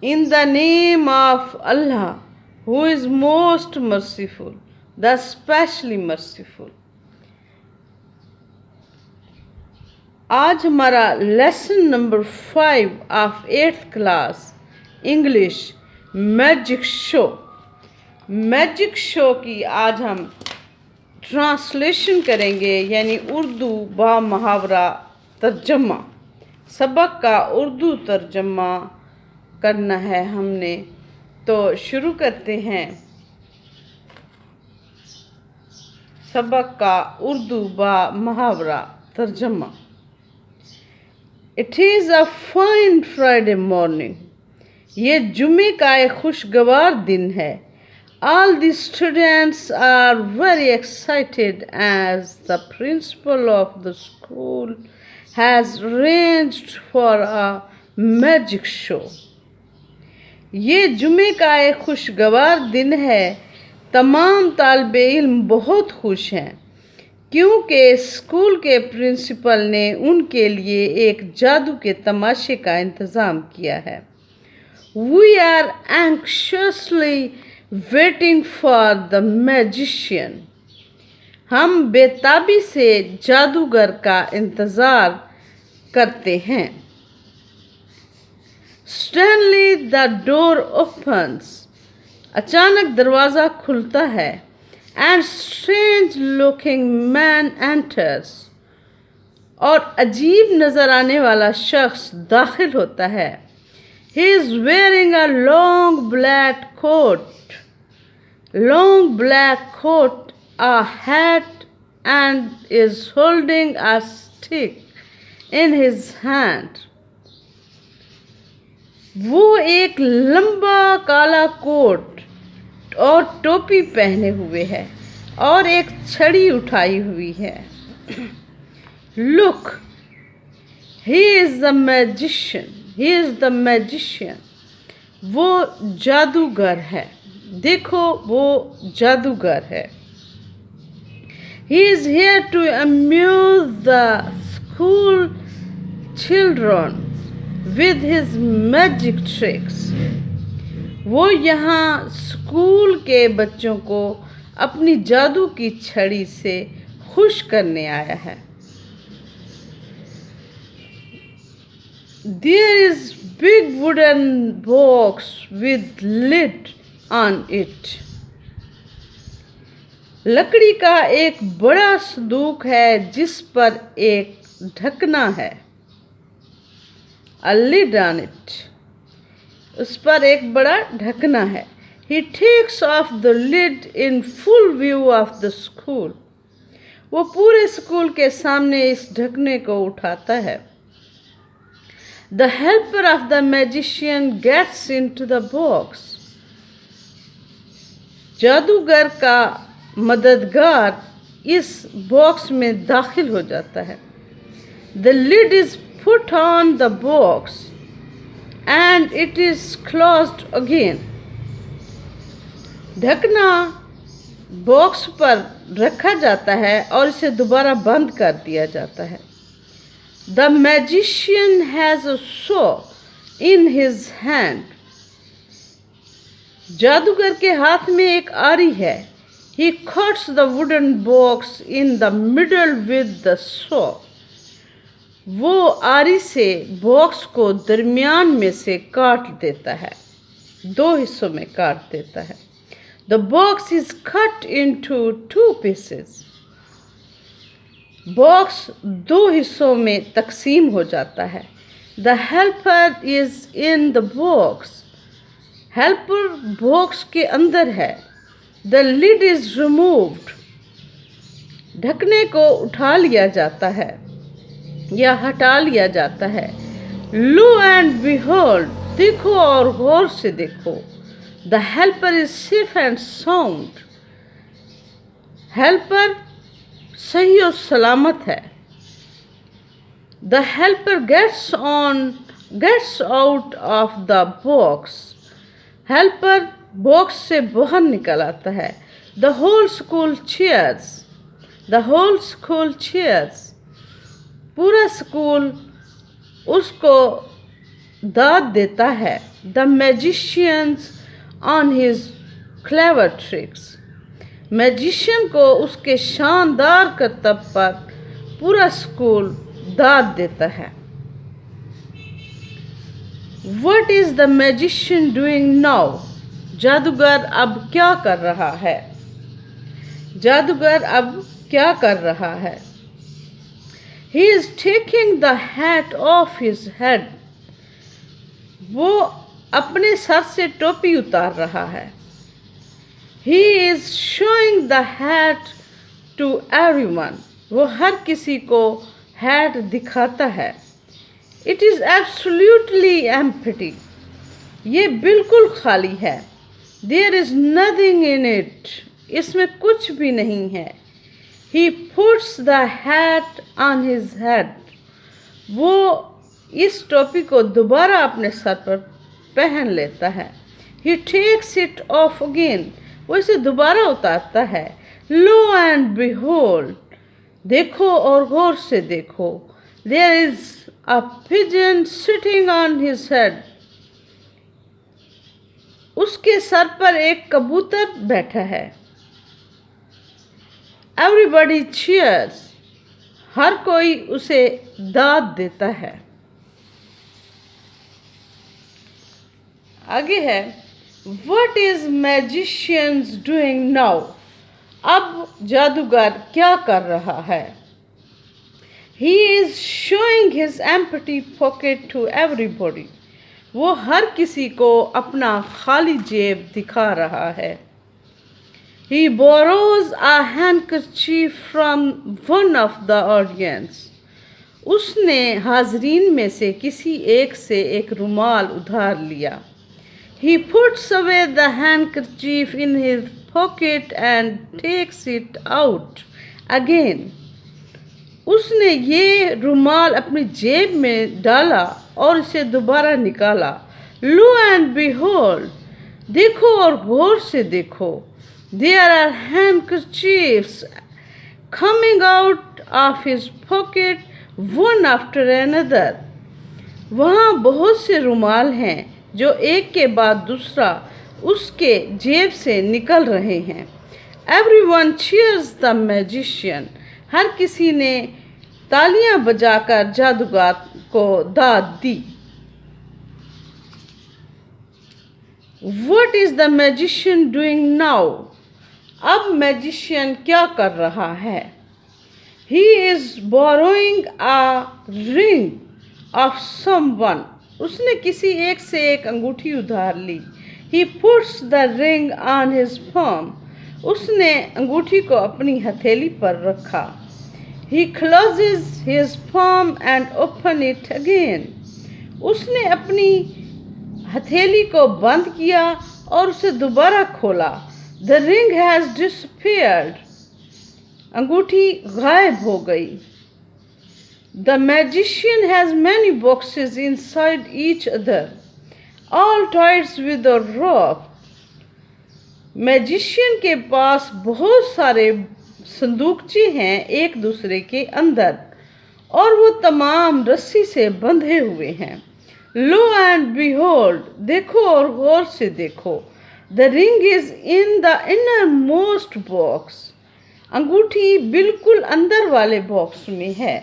In the name of Allah, who is most merciful, the specially merciful. आज हमारा lesson number 5 of 8th class English magic show. Magic show की आज हम translation करेंगे, यानी उर्दू बा मुहावरा तर्जमा। सबक का उर्दू तर्जमा करना है हमने, तो शुरू करते हैं सबक का उर्दू बा मुहावरा तर्जमा। It is a fine Friday morning. ये जुमे का एक खुशगवार दिन है। All the students are very excited as the principal of the school has arranged for a magic show. ये जुमे का एक खुशगवार दिन है। तमाम तालिबे इल्म बहुत खुश हैं क्योंकि स्कूल के प्रिंसिपल ने उनके लिए एक जादू के तमाशे का इंतज़ाम किया है। We are anxiously waiting for the magician. हम बेताबी से जादूगर का इंतज़ार करते हैं। Suddenly the door opens. अचानक दरवाज़ा खुलता है। And strange looking man enters. और अजीब नज़र आने वाला शख्स दाखिल होता है। He is wearing a long black coat, a hat, and is holding a stick in his hand. वो एक लंबा काला कोट और टोपी पहने हुए है और एक छड़ी उठाई हुई है। Look, he is the magician. He is the magician. वो जादूगर है। देखो, वो जादूगर है। He is here to amuse the school children with his magic tricks. वो यहाँ स्कूल के बच्चों को अपनी जादू की छड़ी से खुश करने आया है। There is big wooden box with lid on it. लकड़ी का एक बड़ा संदूक है जिस पर एक ढकना है। A lid on it. उस पर एक बड़ा ढकना है। He takes off the lid in full view of the school. वो पूरे स्कूल के सामने इस ढकने को उठाता है। The helper of the magician gets into the box. जादूगर का मददगार इस बॉक्स में दाखिल हो जाता है। The lid is put on the box and it is closed again. ढकना बॉक्स पर रखा जाता है और इसे दोबारा बंद कर दिया जाता है। The magician has a saw in his hand. जादूगर के हाथ में एक आरी है। He cuts the wooden box in the middle with the saw. वो आरी से बॉक्स को दरमियान में से काट देता है, दो हिस्सों में काट देता है। The box is cut into 2 pieces. Box दो हिस्सों में तकसीम हो जाता है। The helper is in the box. Helper box के अंदर है। The lid is removed. ढकने को उठा लिया जाता है या हटा लिया जाता है। Lo and behold, देखो और गौर से देखो। The helper is safe and sound. Helper सही और सलामत है। The helper gets out of the box. Helper box से बाहर निकल आता है। The whole school cheers. The whole school cheers. पूरा स्कूल उसको दाद देता है। The magicians on his clever tricks. Magician को उसके शानदार करतब पर पूरा स्कूल दाद देता है। What is the magician doing now? जादूगर अब क्या कर रहा है? जादूगर अब क्या कर रहा है? He is taking the hat off his head. वो अपने सर से टोपी उतार रहा है। He is showing the hat to everyone. वो हर किसी को hat दिखाता है। It is absolutely empty. ये बिल्कुल खाली है। There is nothing in it. इसमें कुछ भी नहीं है। He puts the hat on his head. वो इस टोपी को दोबारा अपने सर पर पहन लेता है। He takes it off again. वो इसे दोबारा उतारता है। Lo and behold. देखो और गौर से देखो। There is a pigeon sitting on his head. उसके सर पर एक कबूतर बैठा है। Everybody cheers. हर कोई उसे दाद देता है। आगे है What is magicians doing now? अब जादूगर क्या कर रहा है? He is showing his empty pocket to everybody. वो हर किसी को अपना खाली जेब दिखा रहा है। He borrows a handkerchief from one of the audience. उसने हाजरीन में से किसी एक से एक रुमाल उधार लिया। He puts away the handkerchief in his pocket and takes it out again. उसने ये रुमाल अपनी जेब में डाला और इसे दोबारा निकाला। Lo and behold, देखो और गौर से देखो। There are handkerchiefs coming out of his pocket one after another. वहाँ बहुत से रुमाल हैं जो एक के बाद दूसरा उसके जेब से निकल रहे हैं। Everyone cheers the magician. हर किसी ने तालियां बजाकर जादूगर को दाद दी। What is the magician doing now? अब मैजिशियन क्या कर रहा है? He is borrowing a ring of someone. उसने किसी एक से एक अंगूठी उधार ली। He puts the ring on his palm. उसने अंगूठी को अपनी हथेली पर रखा। He closes his palm and open it again. उसने अपनी हथेली को बंद किया और उसे दोबारा खोला। The ring has disappeared. अंगूठी गायब हो गई। The magician has many boxes inside each other, all tied with a rope. Magician के पास बहुत सारे संदूकचे हैं एक दूसरे के अंदर और वो तमाम रस्सी से बंधे हुए हैं। Lo and behold, देखो और गौर से देखो। The ring is in the innermost box. अंगूठी बिल्कुल अंदर वाले बॉक्स में है।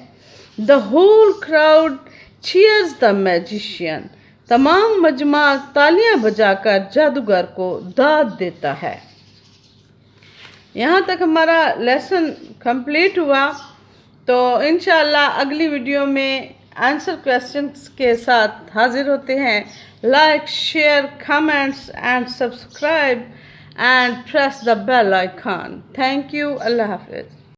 The whole crowd cheers the magician. तमाम मजमा तालियां बजाकर जादूगर को दाद देता है। यहाँ तक हमारा लेसन कंप्लीट हुआ। तो इंशाल्लाह अगली वीडियो में आंसर क्वेश्चंस के साथ हाजिर होते हैं। Like, share, comments and subscribe and press the bell icon. Thank you. अल्लाह हाफिज।